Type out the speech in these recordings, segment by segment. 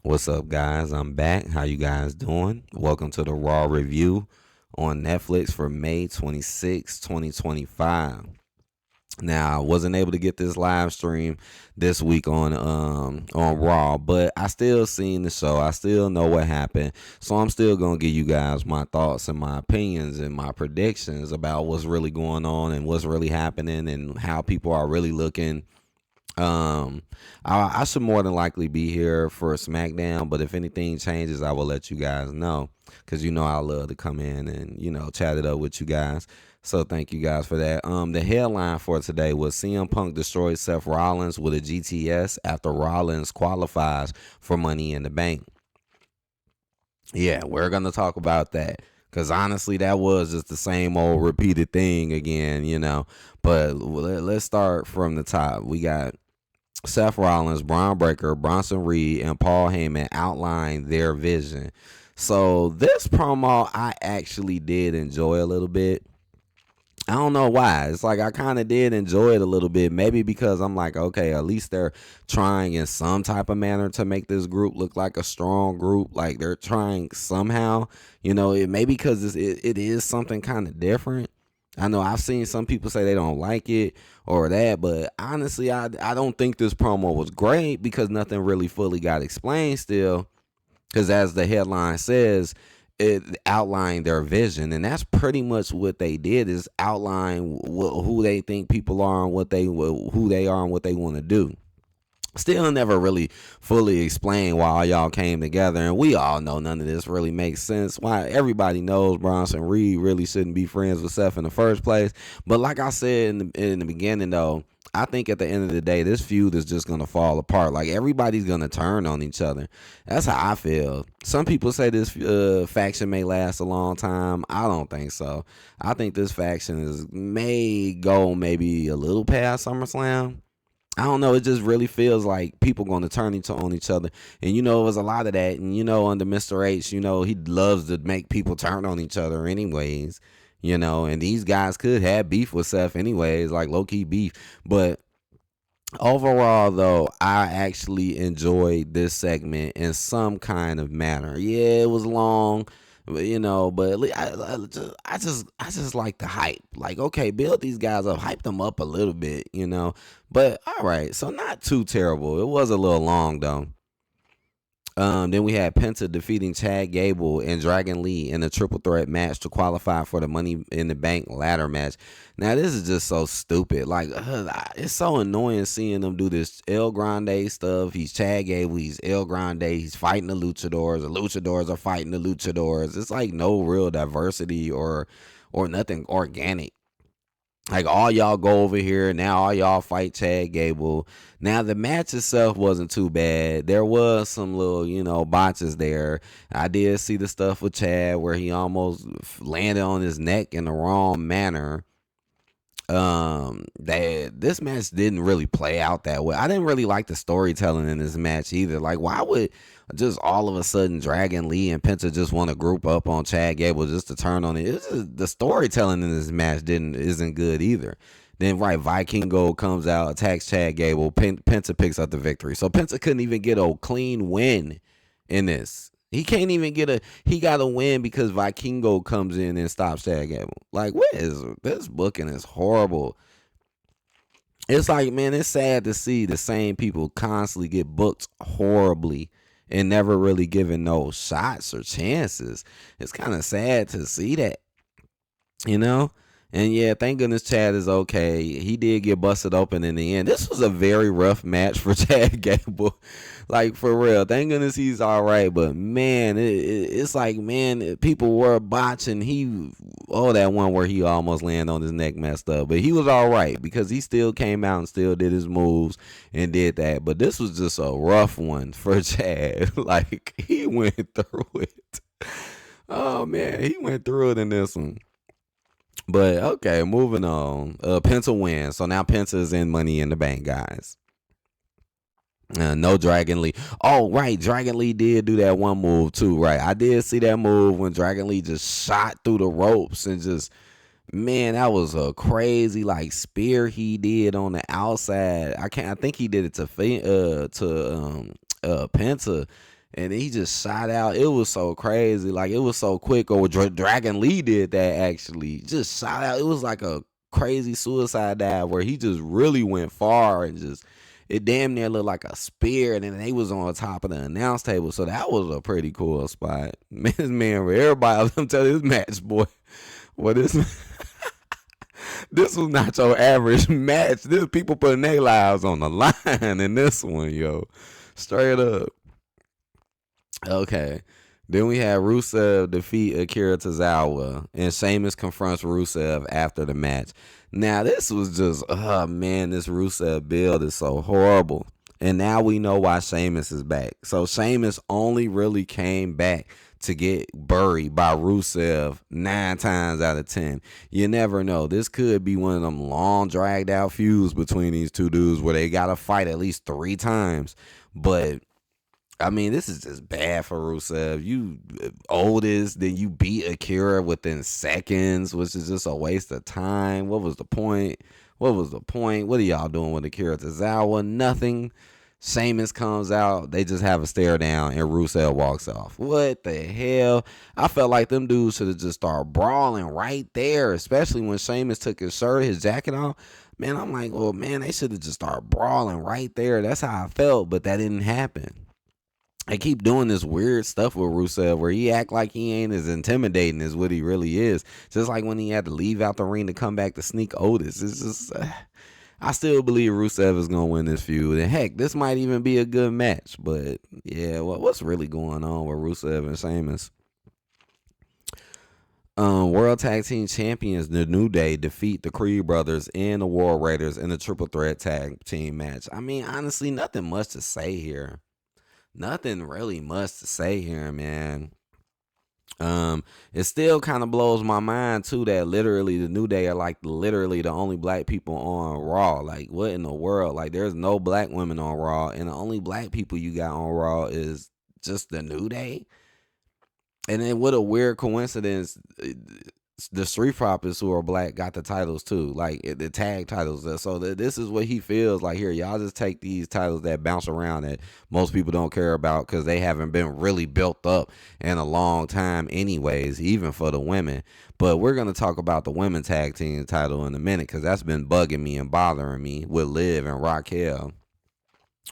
What's up, guys? I'm back. How you guys doing? Welcome to the Raw Review on Netflix for May 26, 2025. Now, I wasn't able to get this live stream this week on Raw, but I still seen the show. I still know what happened. So I'm still gonna give you guys my thoughts and my opinions and my predictions about what's really going on and what's really happening and how people are really looking. um, I should more than likely be here for SmackDown, but if anything changes, I will let you guys know. Cause I love to come in and chat it up with you guys. So thank you guys for that. The headline for today was CM Punk destroys Seth Rollins with a GTS after Rollins qualifies for Money in the Bank. Yeah, we're gonna talk about that. Cause honestly, that was just the same old repeated thing again. But let's start from the top. We got Seth Rollins, Braun Breaker, Bronson Reed, and Paul Heyman outlined their vision. So this promo I actually did enjoy a little bit. I don't know why. It's like I kind of did enjoy it a little bit. Maybe because I'm like, okay, at least they're trying in some type of manner to make this group look like a strong group. Like they're trying somehow. It may be because it is something kind of different. I know I've seen some people say they don't like it or that, but honestly, I don't think this promo was great because nothing really fully got explained still. Because as the headline says, it outlined their vision, and that's pretty much what they did is outline who they think people are and who they are and what they want to do. Still never really fully explained why all y'all came together, and we all know none of this really makes sense. Why everybody knows Bronson Reed really shouldn't be friends with Seth in the first place. But like I said in the beginning, though, I think at the end of the day, this feud is just gonna fall apart. Like everybody's gonna turn on each other. That's how I feel. Some people say this faction may last a long time. I don't think so. I think this faction may go maybe a little past SummerSlam. I don't know. It just really feels like people going to turn on each other, and it was a lot of that. And under Mr. H, he loves to make people turn on each other, anyways. And these guys could have beef with Seth, anyways, like low key beef. But overall, though, I actually enjoyed this segment in some kind of manner. Yeah, it was long, but I just like the hype. Like, okay, build these guys up, hype them up a little bit. But all right, so not too terrible. It was a little long though. Then we had Penta defeating Chad Gable and Dragon Lee in a triple threat match to qualify for the Money in the Bank ladder match. Now this is just so stupid. Like it's so annoying seeing them do this El Grande stuff. He's Chad Gable. He's El Grande. He's fighting the Luchadors. The Luchadors are fighting the Luchadors. It's like no real diversity or nothing organic. Like all y'all go over here now, all y'all fight Chad Gable. Now the match itself wasn't too bad. There was some little, botches there. I did see the stuff with Chad where he almost landed on his neck in the wrong manner. That this match didn't really play out that way. I didn't really like the storytelling in this match either. Like, why would just all of a sudden Dragon Lee and Penta just want to group up on Chad Gable just to turn on it? It's just, the storytelling in this match isn't good either. Then right, Vikingo comes out, attacks Chad Gable. Penta picks up the victory. So Penta couldn't even get a clean win in this. He can't even he got a win because Vikingo comes in and stops Chad Gable. Like, what is this booking is horrible. It's like, man, it's sad to see the same people constantly get booked horribly and never really given no shots or chances. It's kind of sad to see that, you know? And yeah, thank goodness Chad is okay. He did get busted open in the end. This was a very rough match for Chad Gable. Like, for real. Thank goodness he's all right. But, man, it's like, man, people were botching. That one where he almost landed on his neck messed up. But he was all right because he still came out and still did his moves and did that. But this was just a rough one for Chad. Like, he went through it. Oh, man, he went through it in this one. But okay, moving on. Penta wins. So now Penta is in Money in the Bank, guys. No Dragon Lee. Oh, right. Dragon Lee did do that one move too, right? I did see that move when Dragon Lee just shot through the ropes and just, man, that was a crazy like spear he did on the outside. I think he did it to Penta. and he just shot out. It was so crazy. Like, it was so quick. Or Dragon Lee did that, actually. Just shot out. It was like a crazy suicide dive where he just really went far and just, it damn near looked like a spear. And then they was on top of the announce table. So that was a pretty cool spot. Man, this man, everybody, I'm telling you, this match, boy. What is this was not your average match. This people putting their lives on the line in this one, yo. Straight up. Okay. Then we had Rusev defeat Akira Tozawa, and Sheamus confronts Rusev after the match. Now, this was just, oh man, this Rusev build is so horrible. And now we know why Sheamus is back. So Sheamus only really came back to get buried by Rusev 9 times out of 10. You never know. This could be one of them long dragged out feuds between these two dudes where they got to fight at least 3 times. But I mean, this is just bad for Rusev. You oldest, then you beat Akira within seconds, which is just a waste of time. What was the point? What was the point? What are y'all doing with Akira Tozawa? Nothing. Sheamus comes out. They just have a stare down, and Rusev walks off. What the hell? I felt like them dudes should have just started brawling right there, especially when Sheamus took his shirt, his jacket off. Man, I'm like, well, man, they should have just started brawling right there. That's how I felt, but that didn't happen. They keep doing this weird stuff with Rusev where he act like he ain't as intimidating as what he really is. Just like when he had to leave out the ring to come back to sneak Otis. It's just, I still believe Rusev is going to win this feud. And heck, this might even be a good match. But yeah, what's really going on with Rusev and Sheamus? World Tag Team Champions, The New Day, defeat the Creed Brothers and the War Raiders in a triple threat tag team match. I mean, honestly, nothing much to say here. Nothing really much to say here, man. It still kind of blows my mind too that literally the New Day are like literally the only black people on Raw. Like, what in the world? Like, there's no black women on Raw, and the only black people you got on Raw is just the New Day. And then what a weird coincidence. The Street Profits, who are black, got the titles too, like the tag titles. So this is what he feels like here. Y'all just take these titles that bounce around that most people don't care about because they haven't been really built up in a long time anyways, even for the women. But we're going to talk about the women tag team title in a minute because that's been bugging me and bothering me with Liv and Raquel.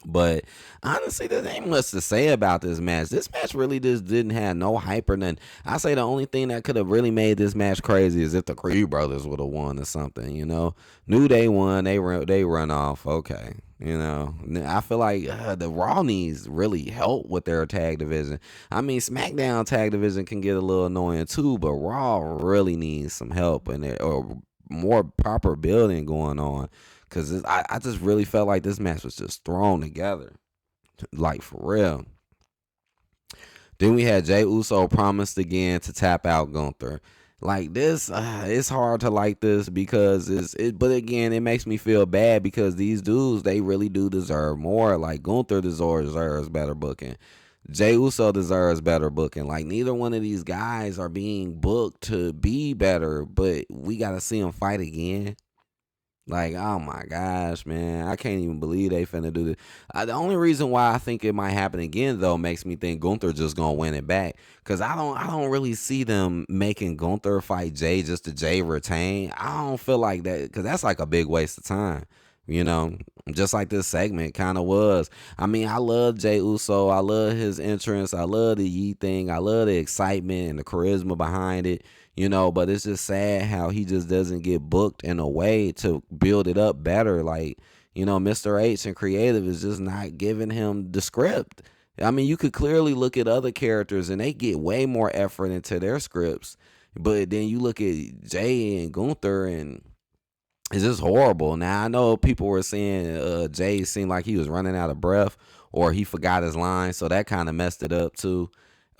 But honestly, there ain't much to say about this match. This match really just didn't have no hype or nothing. I say the only thing that could have really made this match crazy is if the Creed Brothers would have won or something, you know. New Day won, they run off, okay. You know, I feel like the Raw needs really help with their tag division. I mean, SmackDown tag division can get a little annoying too, but Raw really needs some help or more proper building going on. Because I just really felt like this match was just thrown together. Like, for real. Then we had Jey Uso promised again to tap out Gunther. Like, this, it's hard to like this because but again, it makes me feel bad because these dudes, they really do deserve more. Like, Gunther deserves better booking. Jey Uso deserves better booking. Like, neither one of these guys are being booked to be better, but we got to see them fight again. Like, oh my gosh, man. I can't even believe they finna do this. The only reason why I think it might happen again, though, makes me think Gunther just gonna win it back. Because I don't really see them making Gunther fight Jay just to Jay retain. I don't feel like that, because that's like a big waste of time. You know, just like this segment kind of was. I mean, I love Jey Uso. I love his entrance. I love the YEET thing. I love the excitement and the charisma behind it. You know, but it's just sad how he just doesn't get booked in a way to build it up better. Like, you know, Mr. H and creative is just not giving him the script. I mean, you could clearly look at other characters and they get way more effort into their scripts. But then you look at Jay and Gunther and it's just horrible. Now, I know people were saying Jay seemed like he was running out of breath or he forgot his line. So that kind of messed it up too.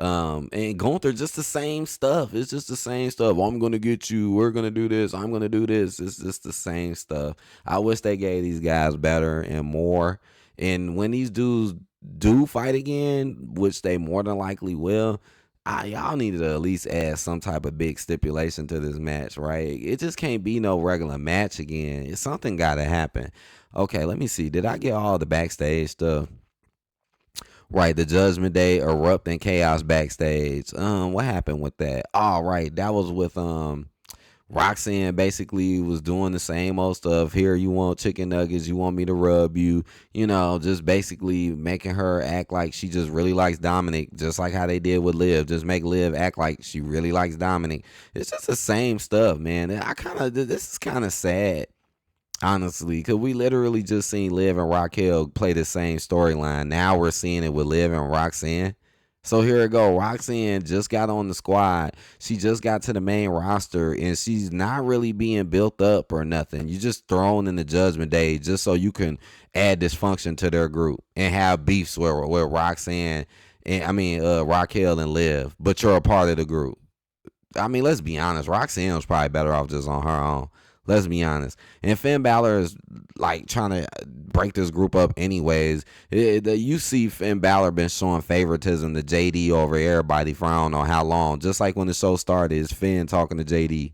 And Gunther, just the same stuff. It's just the same stuff. I'm going to get you. We're going to do this. I'm going to do this. It's just the same stuff. I wish they gave these guys better and more. And when these dudes do fight again, which they more than likely will, y'all need to at least add some type of big stipulation to this match, right? It just can't be no regular match again. Something got to happen. Okay, let me see. Did I get all the backstage stuff? Right, the Judgment Day erupting chaos backstage. What happened with that? Oh, right, that was with Roxanne basically was doing the same old stuff. Here, you want chicken nuggets, you want me to rub you, just basically making her act like she just really likes Dominic, just like how they did with Liv. Just make Liv act like she really likes Dominic. It's just the same stuff, man. This is kind of sad, honestly, because we literally just seen Liv and Raquel play the same storyline. Now we're seeing it with Liv and Roxanne. So here it go. Roxanne just got on the squad. She just got to the main roster, and she's not really being built up or nothing. You just thrown in the Judgment Day just so you can add dysfunction to their group and have beefs with Roxanne and Raquel and Liv. But you're a part of the group. I mean, let's be honest. Roxanne was probably better off just on her own. Let's be honest. And Finn Balor is like trying to break this group up anyways. You see Finn Balor been showing favoritism to JD over everybody for I don't know how long. Just like when the show started, it's Finn talking to JD.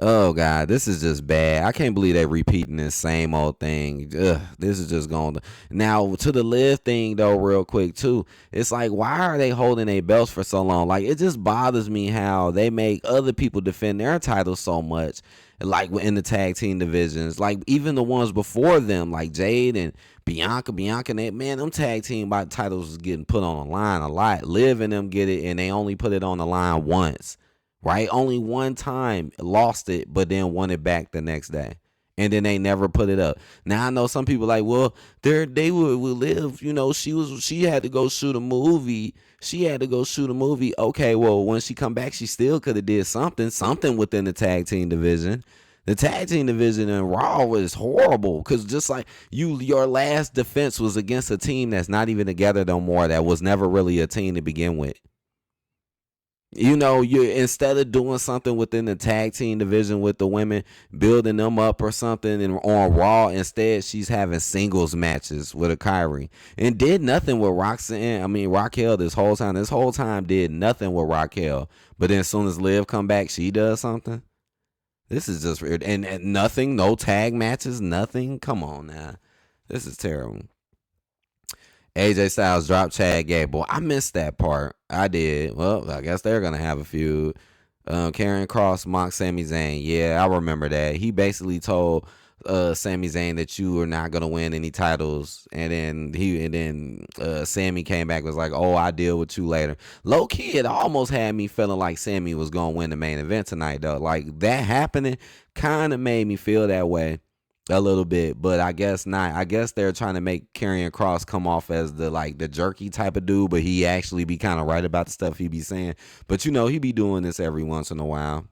Oh God, this is just bad. I can't believe they repeating this same old thing. Ugh, this is just going to now to the Liv thing though, real quick too. It's like, why are they holding their belts for so long? Like, it just bothers me how they make other people defend their titles so much. Like in the tag team divisions, like even the ones before them, like Jade and Bianca, and that, man, them tag team titles was getting put on the line a lot. Liv and them get it, and they only put it on the line once. Right? Only one time lost it, but then won it back the next day. And then they never put it up. Now I know some people like, well, they would Liv, she had to go shoot a movie. Okay, well, when she come back, she still could have did something within the tag team division. The tag team division in Raw was horrible because just like your last defense was against a team that's not even together no more, that was never really a team to begin with. You instead of doing something within the tag team division with the women, building them up or something, and on Raw, instead she's having singles matches with a Kyrie and did nothing with Raquel this whole time. This whole time did nothing with Raquel, but then as soon as Liv come back, she does something. This is just weird, and nothing, no tag matches, nothing. Come on now, this is terrible. AJ Styles dropped Chad Gable. I missed that part. I did. Well, I guess they're gonna have a feud. Karrion Kross mocked Sami Zayn. Yeah, I remember that. He basically told Sami Zayn that you are not gonna win any titles, and then Sami came back and was like, "Oh, I deal with you later." Low key, it almost had me feeling like Sami was gonna win the main event tonight, though. Like that happening, kind of made me feel that way a little bit, but I guess not. I guess they're trying to make Karrion Kross come off as the jerky type of dude, but he actually be kind of right about the stuff he be saying. But he be doing this every once in a while.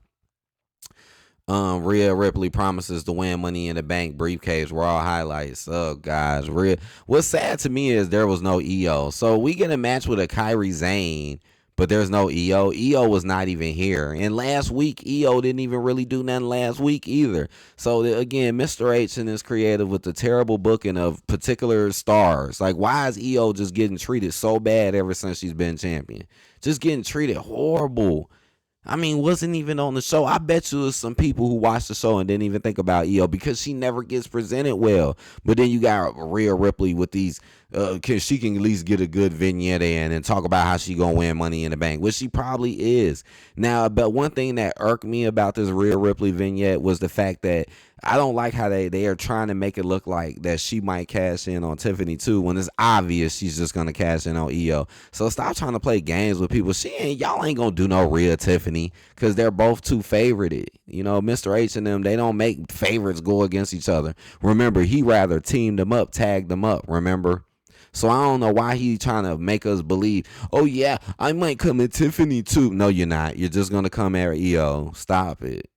Rhea Ripley promises to win Money in the Bank briefcase. Raw highlights. Oh gosh, Rhea. What's sad to me is there was no EO. So we get a match with a Kairi Sane, but there's no EO. EO was not even here. And last week, EO didn't even really do nothing last week either. So again, Mr. H and his creative with the terrible booking of particular stars. Like, why is EO just getting treated so bad ever since she's been champion? Just getting treated horrible. I mean, wasn't even on the show. I bet you there's some people who watched the show and didn't even think about EO because she never gets presented well. But then you got Rhea Ripley with these, she can at least get a good vignette in and talk about how she gonna win Money in the Bank, which she probably is. Now, but one thing that irked me about this Rhea Ripley vignette was the fact that I don't like how they are trying to make it look like that she might cash in on Tiffany too, when it's obvious she's just gonna cash in on EO. So stop trying to play games with people. Y'all ain't gonna do no Rhea Tiffany because they're both too favorited. Mr. H and them, they don't make favorites go against each other. Remember, he rather teamed them up, tagged them up. Remember. So I don't know why he trying to make us believe, oh yeah, I might come at Tiffany too. No, you're not. You're just gonna come at EO. Stop it.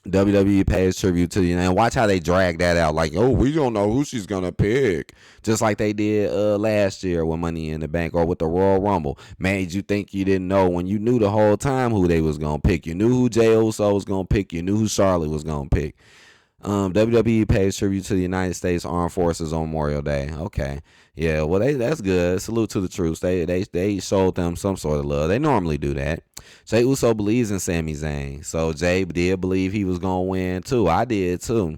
WWE pays tribute to you, and watch how they drag that out. Like, oh, we don't know who she's gonna pick, just like they did last year with Money in the Bank or with the Royal Rumble. Made you think you didn't know when you knew the whole time who they was gonna pick. You knew who Jey Uso was gonna pick. You knew who Charlotte was gonna pick. WWE pays tribute to the United States Armed Forces on Memorial Day. Okay, yeah, well, that's good. Salute to the troops. They showed them some sort of love. They normally do that. Jey Uso believes in Sami Zayn, so Jey did believe he was gonna win too. I did too.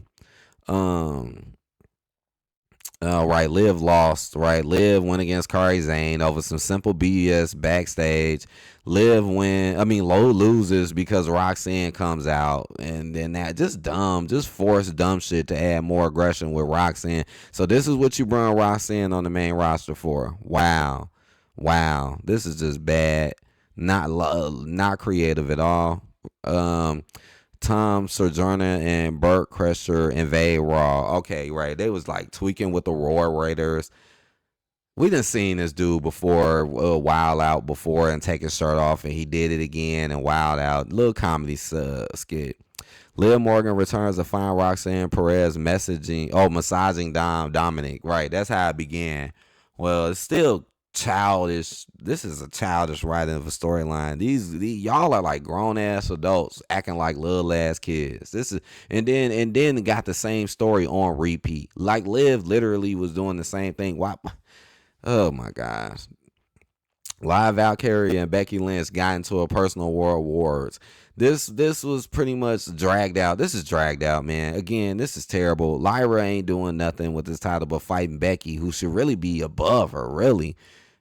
Right, Liv lost. Right, Liv went against Kari Zane over some simple BS backstage. Low loses because Roxanne comes out, and then that just forced dumb shit to add more aggression with Roxanne. So this is what you bring Roxanne on the main roster for? Wow, wow, this is just bad. Not creative at all. Um, Tom Sojourner and Burt Kreischer invade Raw. Okay, right. They was like tweaking with the Roar Raiders. We done seen this dude before, wild out before and take his shirt off, and he did it again and wild out. Little comedy skit. Liv Morgan returns to find Roxanne Perez massaging Dominic. Right, that's how it began. Well, it's still childish. This is a childish writing of a storyline. These y'all are like grown ass adults acting like little ass kids. This is and then got the same story on repeat. Like Liv literally was doing the same thing. Why? Oh my gosh. Live Valkyrie and Becky Lynch got into a personal war awards. This was pretty much dragged out. This is dragged out, man. Again, this is terrible. Lyra ain't doing nothing with this title but fighting Becky, who should really be above her, really.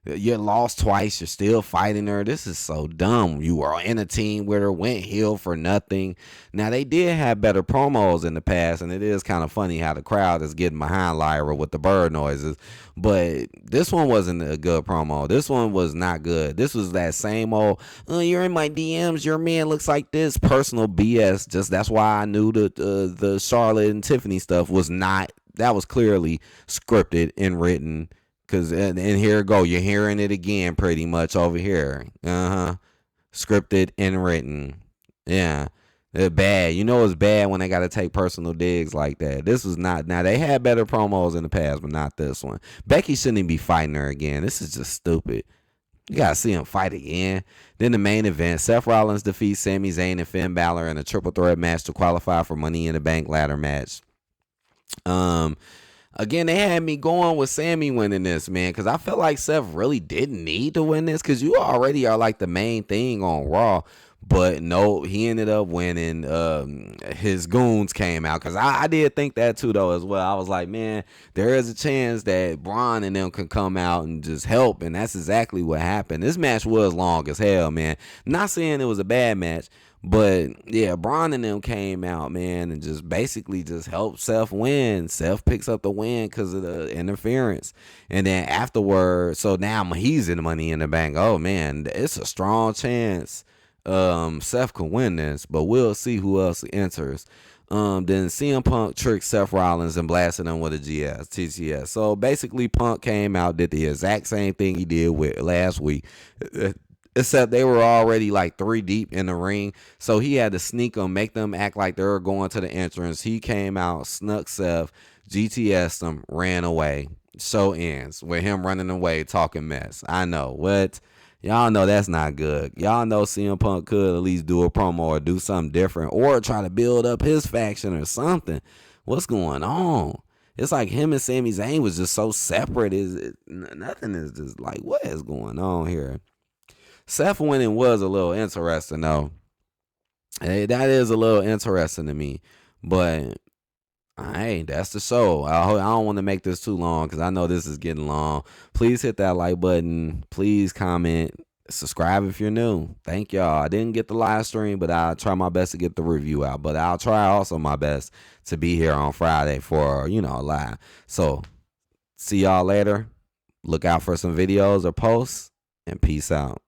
You lost twice. You're still fighting her. This is so dumb. You were in a team with her, went heel for nothing. Now, they did have better promos in the past, and it is kind of funny how the crowd is getting behind Lyra with the bird noises. But this one wasn't a good promo. This one was not good. This was that same old, you're in my DMs, your man looks like this, personal BS. Just that's why I knew the Charlotte and Tiffany stuff was not, that was clearly scripted and written. Cause and here go, you're hearing it again pretty much over here. Scripted and written. Yeah. They're bad. You know it's bad when they gotta take personal digs like that. This was not. Now they had better promos in the past, but not this one. Becky shouldn't even be fighting her again. This is just stupid. You gotta see him fight again. Then the main event: Seth Rollins defeats Sami Zayn and Finn Balor in a triple threat match to qualify for Money in the Bank ladder match. Again, they had me going with Sammy winning this, man, because I felt like Seth really didn't need to win this because you already are like the main thing on Raw. But no, he ended up winning. His goons came out because I did think that too, though, as well. I was like, man, there is a chance that Braun and them can come out and just help. And that's exactly what happened. This match was long as hell, man. Not saying it was a bad match. But yeah, Braun and them came out, man, and just basically just helped Seth win. Seth picks up the win because of the interference. And then afterwards, so now he's in the Money in the Bank. Oh man, it's a strong chance Seth can win this, but we'll see who else enters. Then CM Punk tricked Seth Rollins and blasted him with a TCS. So basically Punk came out, did the exact same thing he did with last week. Except they were already like 3 deep in the ring. So he had to sneak them, make them act like they were going to the entrance. He came out, snuck Seth, GTS'd them, ran away. Show ends with him running away, talking mess. I know. What? Y'all know that's not good. Y'all know CM Punk could at least do a promo or do something different or try to build up his faction or something. What's going on? It's like him and Sami Zayn was just so separate. Nothing is just like, what is going on here? Seth winning was a little interesting, though. Hey, that is a little interesting to me. But, hey, that's the show. I don't want to make this too long because I know this is getting long. Please hit that like button. Please comment. Subscribe if you're new. Thank y'all. I didn't get the live stream, but I'll try my best to get the review out. But I'll try also my best to be here on Friday for, live. So, see y'all later. Look out for some videos or posts, and peace out.